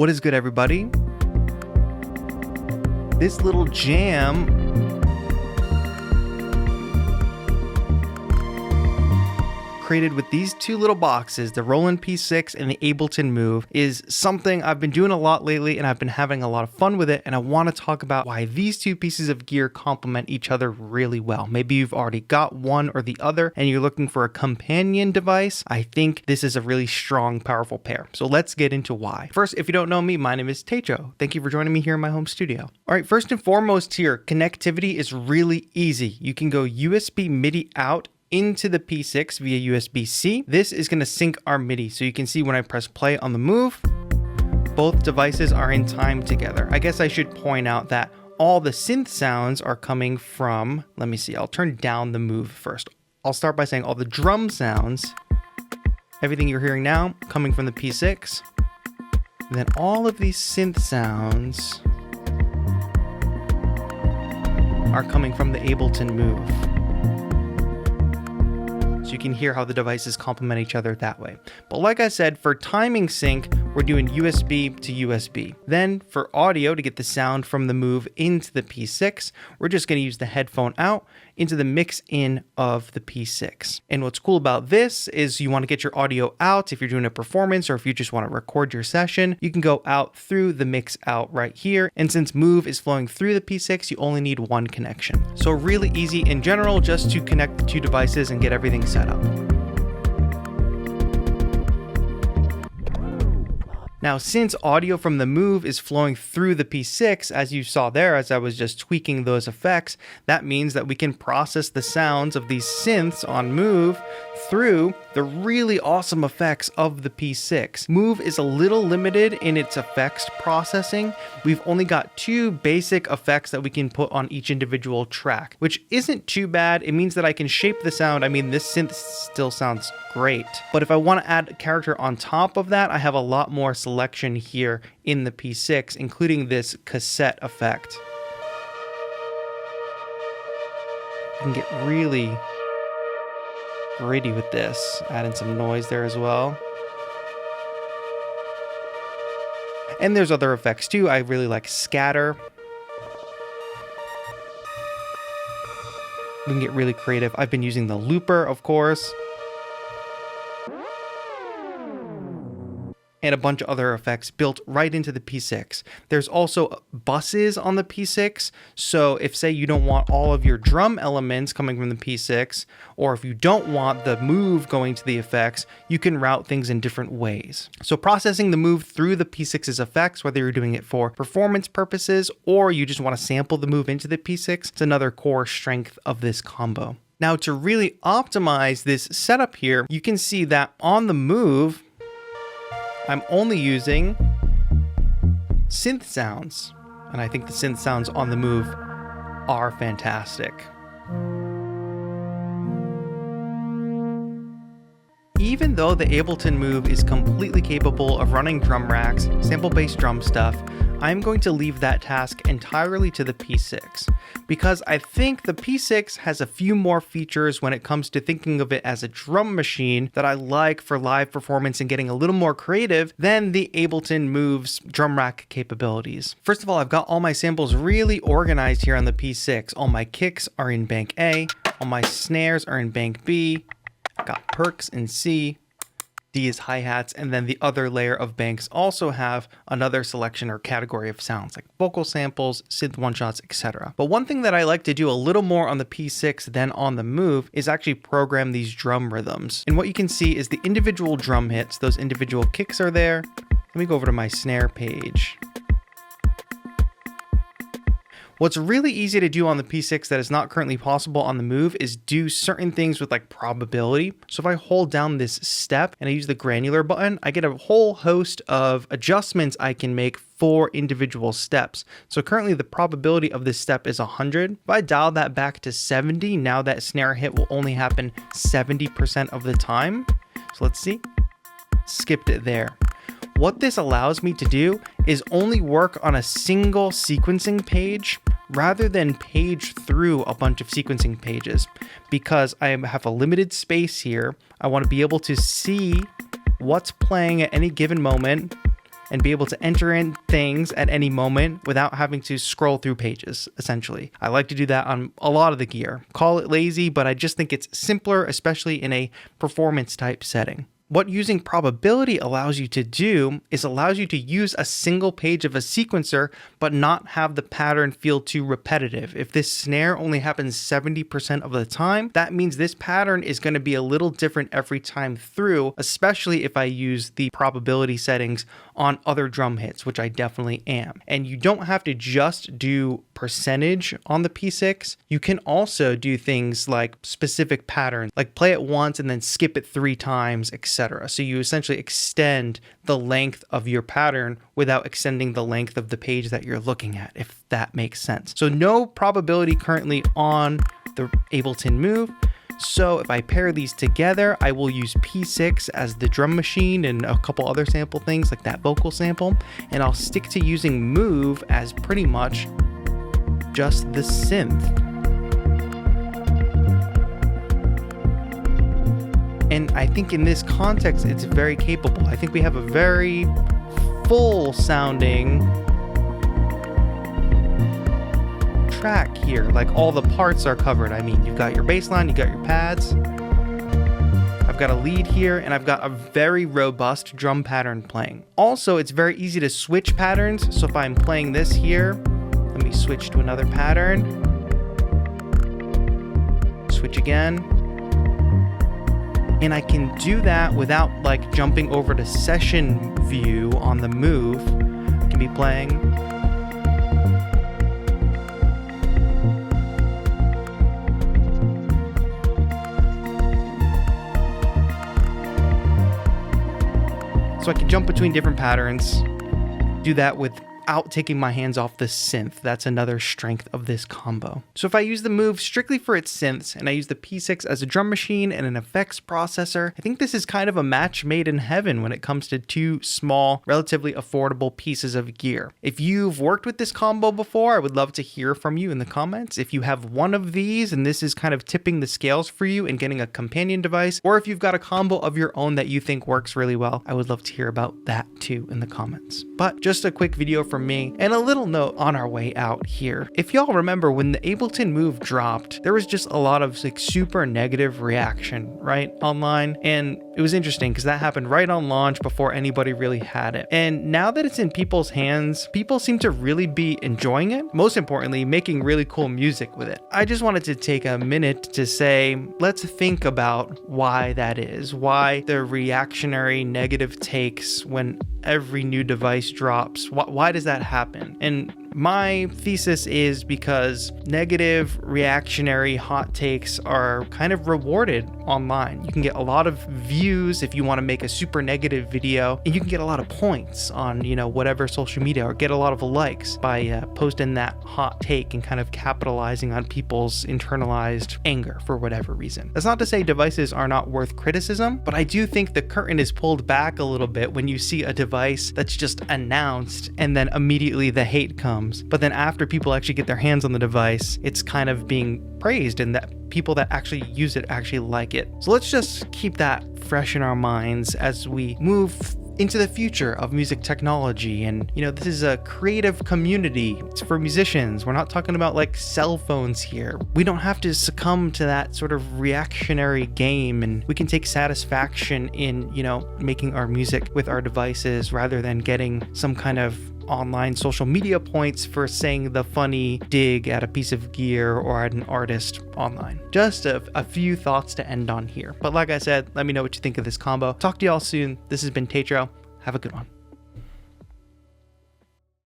What is good, everybody? This little jam created with these two little boxes, the Roland P6 and the Ableton Move, is something I've been doing a lot lately and I've been having a lot of fun with it, and I want to talk about why these two pieces of gear complement each other really well. Maybe you've already got one or the other and you're looking for a companion device. I think this is a really strong, powerful pair. So let's get into why. First, if you don't know me, my name is TAETRO. Thank you for joining me here in my home studio. All right, first and foremost here, connectivity is really easy. You can go USB MIDI out into the P6 via USB-C. This is going to sync our MIDI. So you can see when I press play on the Move, both devices are in time together. I guess I should point out that all the synth sounds are coming from, let me see, I'll turn down the Move first. I'll start by saying all the drum sounds, everything you're hearing now, coming from the P6. And then all of these synth sounds are coming from the Ableton Move. So you can hear how the devices complement each other that way. But like I said, for timing sync, we're doing USB to USB. Then for audio, to get the sound from the Move into the P6, we're just going to use the headphone out into the mix in of the P6. And what's cool about this is you want to get your audio out if you're doing a performance or if you just want to record your session, you can go out through the mix out right here. And since Move is flowing through the P6, you only need one connection. So really easy in general just to connect the two devices and get everything set up. Now, since audio from the Move is flowing through the P6, as you saw there, as I was just tweaking those effects, that means that we can process the sounds of these synths on Move through the really awesome effects of the P6. Move is a little limited in its effects processing. We've only got two basic effects that we can put on each individual track, which isn't too bad. It means that I can shape the sound. I mean, this synth still sounds great, but if I want to add a character on top of that, I have a lot more selection here in the P6, including this cassette effect. You can get really gritty with this, add in some noise there as well. And there's other effects too. I really like scatter. We can get really creative. I've been using the looper, of course, and a bunch of other effects built right into the P6. There's also buses on the P6, so if, say, you don't want all of your drum elements coming from the P6, or if you don't want the Move going to the effects, you can route things in different ways. So processing the Move through the P6's effects, whether you're doing it for performance purposes or you just want to sample the Move into the P6, it's another core strength of this combo. Now, to really optimize this setup here, you can see that on the Move, I'm only using synth sounds, and I think the synth sounds on the Move are fantastic. Even though the Ableton Move is completely capable of running drum racks, sample-based drum stuff, I'm going to leave that task entirely to the P6, because I think the P6 has a few more features when it comes to thinking of it as a drum machine that I like for live performance and getting a little more creative than the Ableton Move's drum rack capabilities. First of all, I've got all my samples really organized here on the P6. All my kicks are in bank A, all my snares are in bank B, I've got perks in C, D is hi-hats, and then the other layer of banks also have another selection or category of sounds like vocal samples, synth one-shots, etc. But one thing that I like to do a little more on the P6 than on the Move is actually program these drum rhythms. And what you can see is the individual drum hits, those individual kicks are there. Let me go over to my snare page. What's really easy to do on the P6 that is not currently possible on the Move is do certain things with like probability. So if I hold down this step and I use the granular button, I get a whole host of adjustments I can make for individual steps. So currently the probability of this step is 100. If I dial that back to 70, now that snare hit will only happen 70% of the time. So let's see, skipped it there. What this allows me to do is only work on a single sequencing page rather than page through a bunch of sequencing pages, because I have a limited space here. I want to be able to see what's playing at any given moment, and be able to enter in things at any moment without having to scroll through pages, essentially. I like to do that on a lot of the gear. Call it lazy, but I just think it's simpler, especially in a performance type setting. What using probability allows you to do is allows you to use a single page of a sequencer, but not have the pattern feel too repetitive. If this snare only happens 70% of the time, that means this pattern is going to be a little different every time through, especially if I use the probability settings on other drum hits, which I definitely am. And you don't have to just do percentage on the P6. You can also do things like specific patterns, like play it once and then skip it 3 times, etc. So you essentially extend the length of your pattern without extending the length of the page that you're looking at, if that makes sense. So no probability currently on the Ableton Move. So if I pair these together, I will use P6 as the drum machine and a couple other sample things like that vocal sample, and I'll stick to using Move as pretty much just the synth. And I think in this context, it's very capable. I think we have a very full sounding track here. Like all the parts are covered. I mean, you've got your bass line, you got your pads. I've got a lead here, and I've got a very robust drum pattern playing. Also, it's very easy to switch patterns. So if I'm playing this here, let me switch to another pattern. Switch again. And I can do that without like jumping over to session view on the Move. I can be playing. So I can jump between different patterns, do that without taking my hands off the synth. That's another strength of this combo. So if I use the Move strictly for its synths and I use the P6 as a drum machine and an effects processor, I think this is kind of a match made in heaven when it comes to 2 small, relatively affordable pieces of gear. If you've worked with this combo before, I would love to hear from you in the comments. If you have one of these and this is kind of tipping the scales for you and getting a companion device, or if you've got a combo of your own that you think works really well, I would love to hear about that too in the comments. But just a quick video from me and a little note on our way out here. If y'all remember when the Ableton Move dropped, there was just a lot of like super negative reaction, right, online. And it was interesting because that happened right on launch before anybody really had it. And now that it's in people's hands, people seem to really be enjoying it. Most importantly, making really cool music with it. I just wanted to take a minute to say, let's think about why that is, why the reactionary negative takes when every new device drops. Why does that happen? And my thesis is because negative, reactionary hot takes are kind of rewarded online. You can get a lot of views if you want to make a super negative video, and you can get a lot of points on, whatever social media, or get a lot of likes by posting that hot take and kind of capitalizing on people's internalized anger for whatever reason. That's not to say devices are not worth criticism, but I do think the curtain is pulled back a little bit when you see a device that's just announced and then immediately the hate comes. But then after people actually get their hands on the device, it's kind of being praised and that people that actually use it actually like it. So let's just keep that fresh in our minds as we move into the future of music technology. And this is a creative community. It's for musicians. We're not talking about like cell phones here. We don't have to succumb to that sort of reactionary game, and we can take satisfaction in making our music with our devices rather than getting some kind of online social media points for saying the funny dig at a piece of gear or at an artist online. Just a few thoughts to end on here. But like I said, let me know what you think of this combo. Talk to y'all soon. This has been TAETRO. Have a good one.